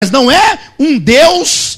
Mas não é um Deus,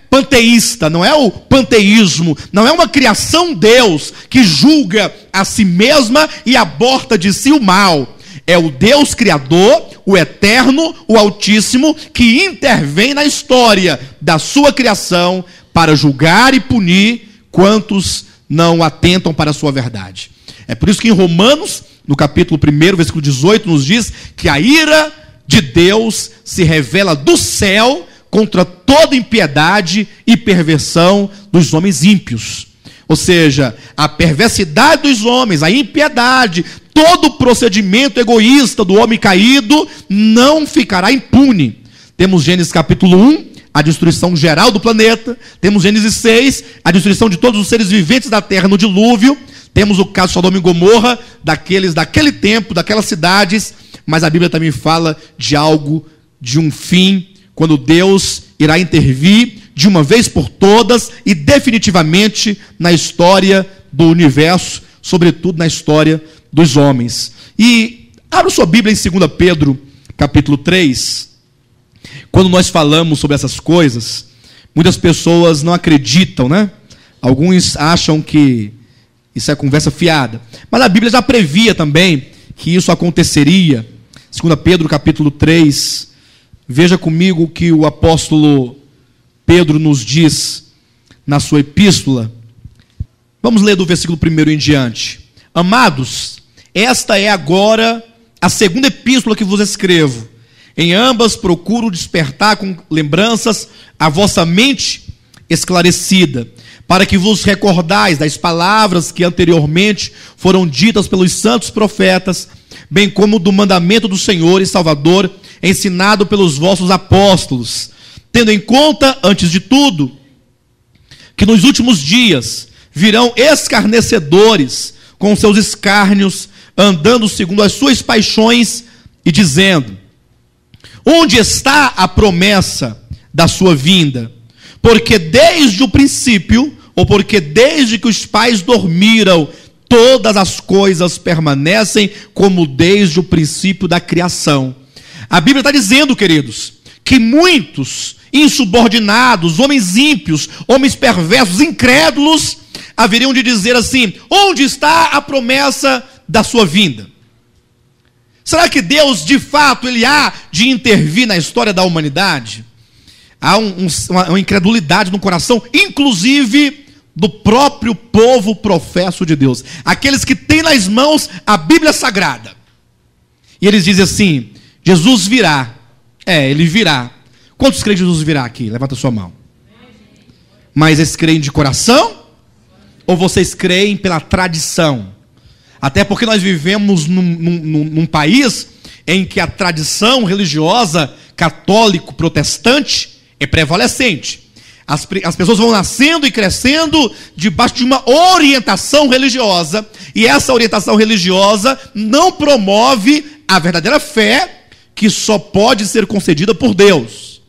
panteísta, não é o panteísmo, não é uma criação Deus que julga a si mesma e aborta de si o mal. É o Deus Criador, o Eterno, o Altíssimo, que intervém na história da sua criação para julgar e punir quantos não atentam para a sua verdade. É por isso que em Romanos, no capítulo 1, versículo 18, nos diz que a ira de Deus se revela do céu contra toda impiedade e perversão dos homens ímpios. Ou seja, a perversidade dos homens, a impiedade, todo procedimento egoísta do homem caído não ficará impune. Temos Gênesis capítulo 1, a destruição geral do planeta. Temos Gênesis 6, a destruição de todos os seres viventes da terra no dilúvio. Temos o caso de Sodoma e Gomorra, daquele tempo, daquelas cidades. Mas a Bíblia também fala de algo, de um fim, quando Deus irá intervir de uma vez por todas e definitivamente na história do universo, sobretudo na história dos homens. E abra sua Bíblia em 2 Pedro, capítulo 3. Quando nós falamos sobre essas coisas, muitas pessoas não acreditam, né? Alguns acham que isso é conversa fiada. Mas a Bíblia já previa também que isso aconteceria. 2 Pedro, capítulo 3. Veja comigo o que o apóstolo Pedro nos diz na sua epístola. Vamos ler do versículo 1 em diante. Amados, esta é agora a segunda epístola que vos escrevo. Em ambas procuro despertar com lembranças a vossa mente esclarecida, para que vos recordais das palavras que anteriormente foram ditas pelos santos profetas, bem como do mandamento do Senhor e Salvador, ensinado pelos vossos apóstolos, tendo em conta, antes de tudo, que nos últimos dias virão escarnecedores com seus escárnios, andando segundo as suas paixões e dizendo: onde está a promessa da sua vinda? Porque desde o princípio, ou porque desde que os pais dormiram, todas as coisas permanecem como desde o princípio da criação. A Bíblia está dizendo, queridos, que muitos insubordinados, homens ímpios, homens perversos, incrédulos, haveriam de dizer assim: onde está a promessa da sua vinda? Será que Deus, de fato, ele há de intervir na história da humanidade? Há uma incredulidade no coração, inclusive do próprio povo professo de Deus. Aqueles que têm nas mãos a Bíblia Sagrada. E eles dizem assim: Jesus virá. Ele virá. Quantos creem que Jesus virá aqui? Levanta a sua mão. Mas eles creem de coração? Ou vocês creem pela tradição? Até porque nós vivemos num país em que a tradição religiosa católico-protestante é prevalecente. As pessoas vão nascendo e crescendo debaixo de uma orientação religiosa, e essa orientação religiosa não promove a verdadeira fé, que só pode ser concedida por Deus.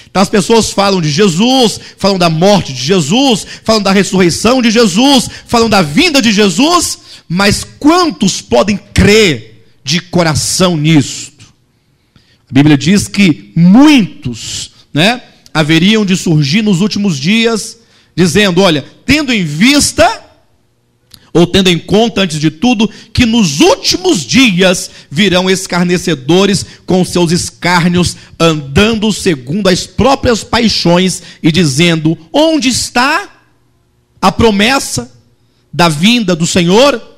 Então as pessoas falam de Jesus, falam da morte de Jesus, falam da ressurreição de Jesus, falam da vinda de Jesus, mas quantos podem crer de coração nisto? A Bíblia diz que muitos, haveriam de surgir nos últimos dias, dizendo: olha, tendo em vista, ou tendo em conta, antes de tudo, que nos últimos dias virão escarnecedores com seus escárnios, andando segundo as próprias paixões, e dizendo: onde está a promessa da vinda do Senhor?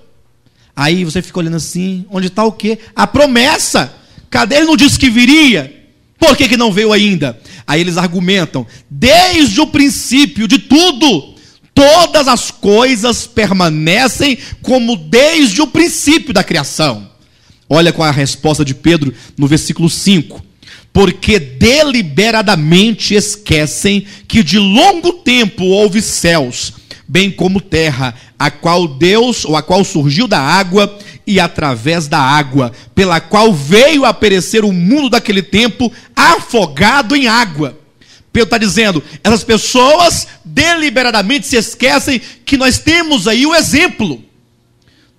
Aí você fica olhando assim: onde está o quê? A promessa. Cadê? Ele não disse que viria. Por que não veio ainda? Aí eles argumentam: desde o princípio de tudo, todas as coisas permanecem como desde o princípio da criação. Olha qual é a resposta de Pedro no versículo 5. Porque deliberadamente esquecem que de longo tempo houve céus, bem como terra, a qual surgiu da água e através da água, pela qual veio a perecer o mundo daquele tempo, afogado em água. Pedro está dizendo: essas pessoas deliberadamente se esquecem que nós temos aí o exemplo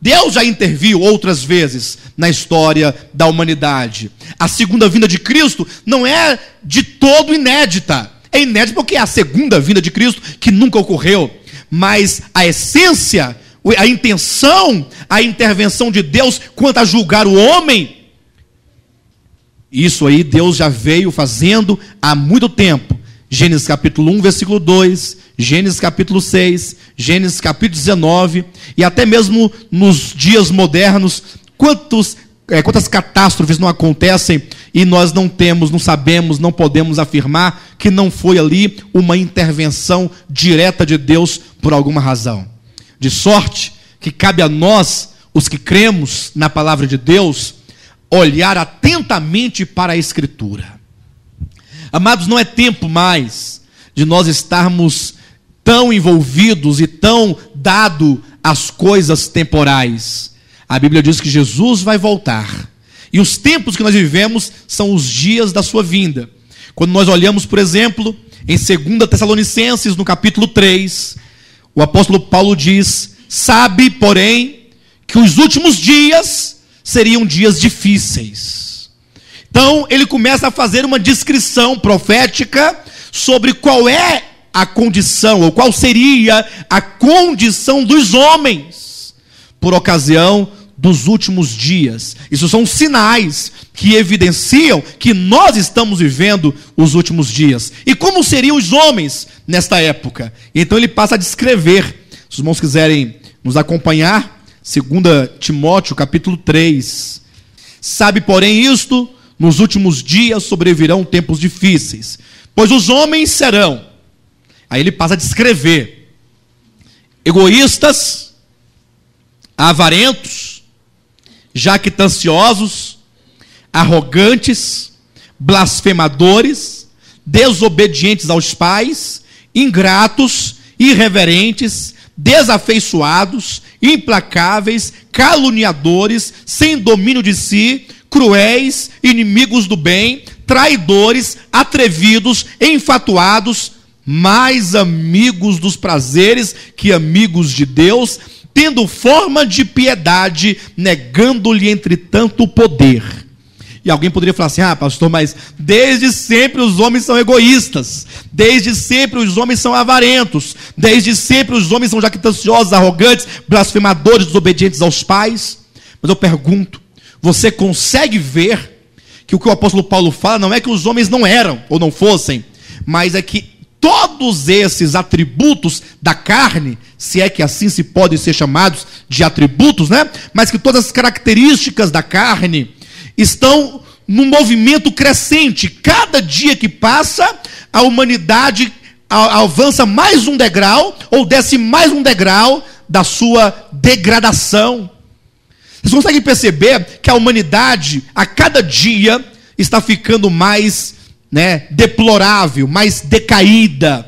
Deus já interviu outras vezes na história da humanidade. A segunda vinda de Cristo não é de todo inédita. É inédita porque é a segunda vinda de Cristo que nunca ocorreu. Mas a essência, a intenção, a intervenção de Deus quanto a julgar o homem, isso aí Deus já veio fazendo há muito tempo. Gênesis capítulo 1, versículo 2, Gênesis capítulo 6, Gênesis capítulo 19, e até mesmo nos dias modernos, quantas catástrofes não acontecem e nós não temos, não sabemos, não podemos afirmar que não foi ali uma intervenção direta de Deus por alguma razão. De sorte que cabe a nós, os que cremos na palavra de Deus, olhar atentamente para a Escritura. Amados, não é tempo mais de nós estarmos tão envolvidos e tão dado às coisas temporais. A Bíblia diz que Jesus vai voltar. E os tempos que nós vivemos são os dias da sua vinda. Quando nós olhamos, por exemplo, em 2 Tessalonicenses, no capítulo 3, o apóstolo Paulo diz: sabe, porém, que os últimos dias seriam dias difíceis. Então, ele começa a fazer uma descrição profética sobre qual é a condição, ou qual seria a condição dos homens por ocasião dos últimos dias. Isso são sinais que evidenciam que nós estamos vivendo os últimos dias. E como seriam os homens nesta época? Então ele passa a descrever. Se os irmãos quiserem nos acompanhar, 2 Timóteo capítulo 3. Sabe, porém, isto: nos últimos dias sobrevirão tempos difíceis, pois os homens serão, aí ele passa a descrever, egoístas, avarentos, jactanciosos, arrogantes, blasfemadores, desobedientes aos pais, ingratos, irreverentes, desafeiçoados, implacáveis, caluniadores, sem domínio de si, cruéis, inimigos do bem, traidores, atrevidos, enfatuados, mais amigos dos prazeres que amigos de Deus, tendo forma de piedade, negando-lhe entretanto o poder. E alguém poderia falar assim: ah, pastor, mas desde sempre os homens são egoístas, desde sempre os homens são avarentos, desde sempre os homens são jactanciosos, arrogantes, blasfemadores, desobedientes aos pais. Mas eu pergunto, você consegue ver que o apóstolo Paulo fala não é que os homens não eram ou não fossem, mas é que todos esses atributos da carne, se é que assim se podem ser chamados de atributos, né? Mas que todas as características da carne estão num movimento crescente. Cada dia que passa, a humanidade avança mais um degrau, ou desce mais um degrau da sua degradação. Vocês conseguem perceber que a humanidade, a cada dia, está ficando mais, deplorável, mais decaída,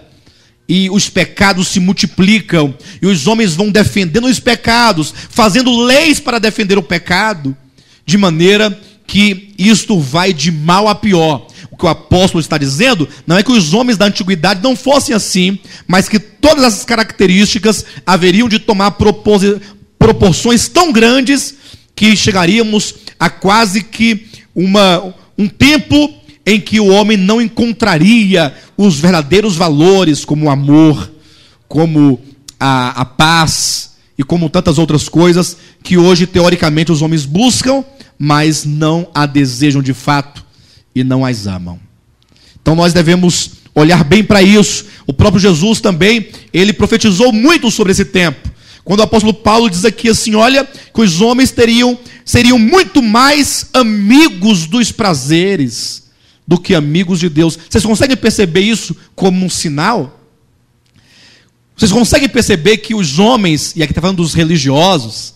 e os pecados se multiplicam, e os homens vão defendendo os pecados, fazendo leis para defender o pecado, de maneira que isto vai de mal a pior. O que o apóstolo está dizendo não é que os homens da antiguidade não fossem assim, mas que todas essas características haveriam de tomar proporções tão grandes que chegaríamos a quase que um tempo em que o homem não encontraria os verdadeiros valores, como o amor, como a paz e como tantas outras coisas que hoje teoricamente os homens buscam, mas não a desejam de fato e não as amam. Então nós devemos olhar bem para isso. O próprio Jesus também, ele profetizou muito sobre esse tempo. Quando o apóstolo Paulo diz aqui assim, olha, que os homens seriam muito mais amigos dos prazeres do que amigos de Deus. Vocês conseguem perceber isso como um sinal? Vocês conseguem perceber que os homens, e aqui está falando dos religiosos,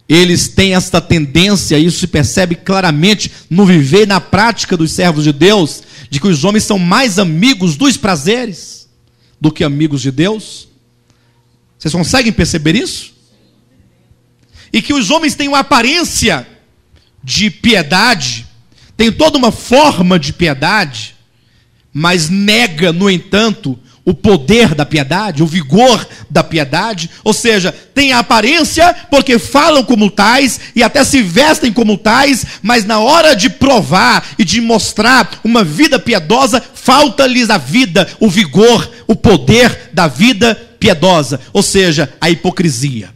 eles têm esta tendência, isso se percebe claramente no viver e na prática dos servos de Deus, de que os homens são mais amigos dos prazeres do que amigos de Deus? Vocês conseguem perceber isso? E que os homens têm uma aparência de piedade, têm toda uma forma de piedade, mas nega, no entanto, o poder da piedade, o vigor da piedade, ou seja, tem a aparência porque falam como tais e até se vestem como tais, mas na hora de provar e de mostrar uma vida piedosa, falta-lhes a vida, o vigor, o poder da vida piedosa, ou seja, a hipocrisia.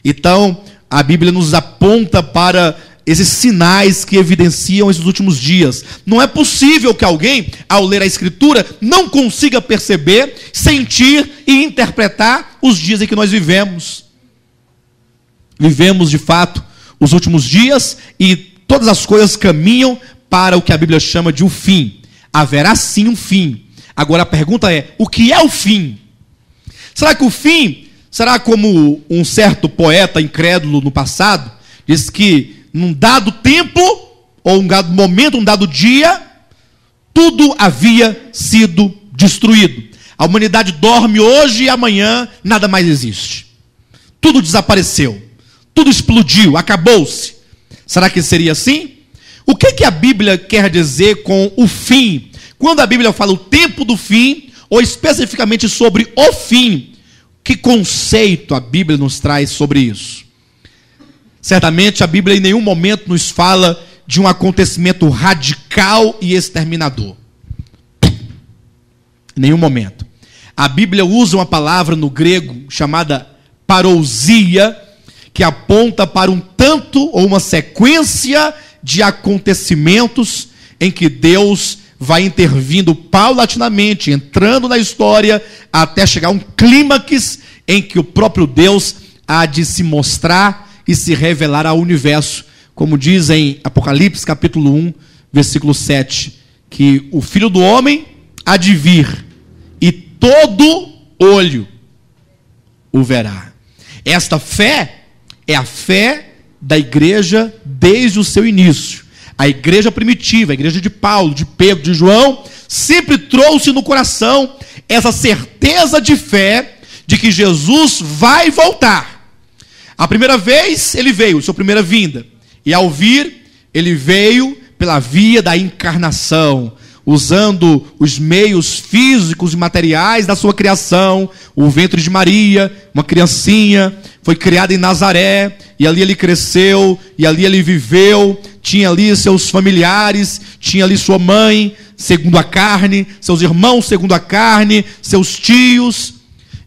Então, a Bíblia nos aponta para esses sinais que evidenciam esses últimos dias. Não é possível que alguém, ao ler a Escritura, não consiga perceber, sentir e interpretar os dias em que nós vivemos. Vivemos, de fato, os últimos dias e todas as coisas caminham para o que a Bíblia chama de o fim. Haverá sim um fim. Agora a pergunta é, o que é o fim? Será que o fim será como um certo poeta incrédulo no passado diz que num dado tempo, ou um dado momento, um dado dia, tudo havia sido destruído. A humanidade dorme hoje e amanhã nada mais existe. Tudo desapareceu. Tudo explodiu, acabou-se. Será que seria assim? O que a Bíblia quer dizer com o fim? Quando a Bíblia fala o tempo do fim, ou especificamente sobre o fim, que conceito a Bíblia nos traz sobre isso? Certamente a Bíblia em nenhum momento nos fala de um acontecimento radical e exterminador. Em nenhum momento. A Bíblia usa uma palavra no grego chamada parousia, que aponta para um tanto ou uma sequência de acontecimentos em que Deus vai intervindo paulatinamente, entrando na história, até chegar a um clímax em que o próprio Deus há de se mostrar e se revelar ao universo, como diz em Apocalipse capítulo 1, versículo 7, que o Filho do Homem há de vir, e todo olho o verá. Esta fé é a fé da igreja desde o seu início. A igreja primitiva, a igreja de Paulo, de Pedro, de João, sempre trouxe no coração essa certeza de fé de que Jesus vai voltar. A primeira vez ele veio, sua primeira vinda. E ao vir, ele veio pela via da encarnação, usando os meios físicos e materiais da sua criação, o ventre de Maria, uma criancinha, foi criado em Nazaré, e ali ele cresceu, e ali ele viveu, tinha ali seus familiares, tinha ali sua mãe, segundo a carne, seus irmãos segundo a carne, seus tios,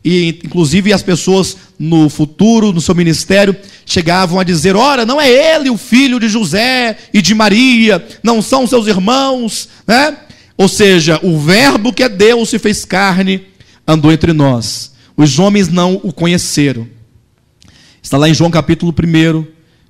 e inclusive as pessoas no futuro, no seu ministério, chegavam a dizer, ora, não é ele o filho de José e de Maria, não são seus irmãos, né? Ou seja, o verbo que é Deus se fez carne, andou entre nós. Os homens não o conheceram. Está lá em João capítulo 1,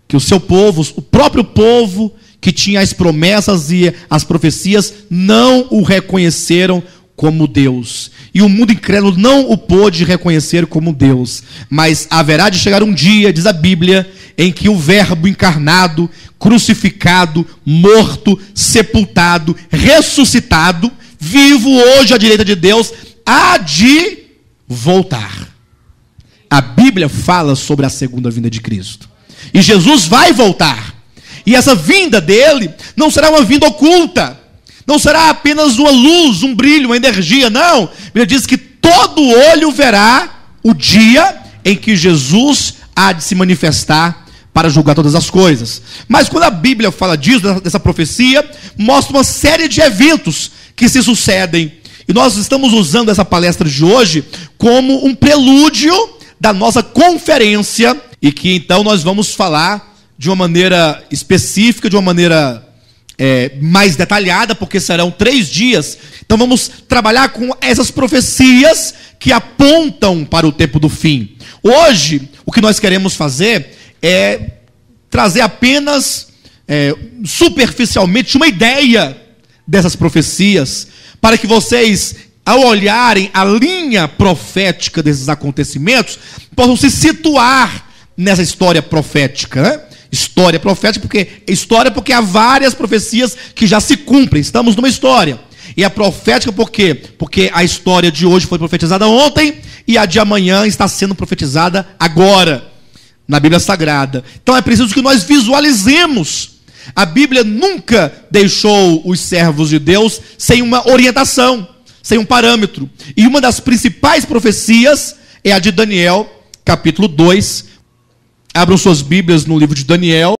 que o seu povo, o próprio povo que tinha as promessas e as profecias, não o reconheceram como Deus. E o mundo incrédulo não o pôde reconhecer como Deus. Mas haverá de chegar um dia, diz a Bíblia, em que o verbo encarnado, crucificado, morto, sepultado, ressuscitado, vivo hoje à direita de Deus, há de voltar. A Bíblia fala sobre a segunda vinda de Cristo. E Jesus vai voltar. E essa vinda dele não será uma vinda oculta. Não será apenas uma luz, um brilho, uma energia, não. A Bíblia diz que todo olho verá o dia em que Jesus há de se manifestar para julgar todas as coisas. Mas quando a Bíblia fala disso, dessa profecia, mostra uma série de eventos que se sucedem. E nós estamos usando essa palestra de hoje como um prelúdio da nossa conferência, e que então nós vamos falar de uma maneira específica, de uma maneira mais detalhada, porque serão 3 dias. Então vamos trabalhar com essas profecias que apontam para o tempo do fim. Hoje, o que nós queremos fazer é trazer apenas superficialmente uma ideia dessas profecias, para que vocês, ao olharem a linha profética desses acontecimentos, possam se situar nessa história profética, né? História profética, porque há várias profecias que já se cumprem. Estamos numa história. E a profética por quê? Porque a história de hoje foi profetizada ontem e a de amanhã está sendo profetizada agora, na Bíblia Sagrada. Então é preciso que nós visualizemos. A Bíblia nunca deixou os servos de Deus sem uma orientação, sem um parâmetro. E uma das principais profecias é a de Daniel, capítulo 2. Abram suas Bíblias no livro de Daniel.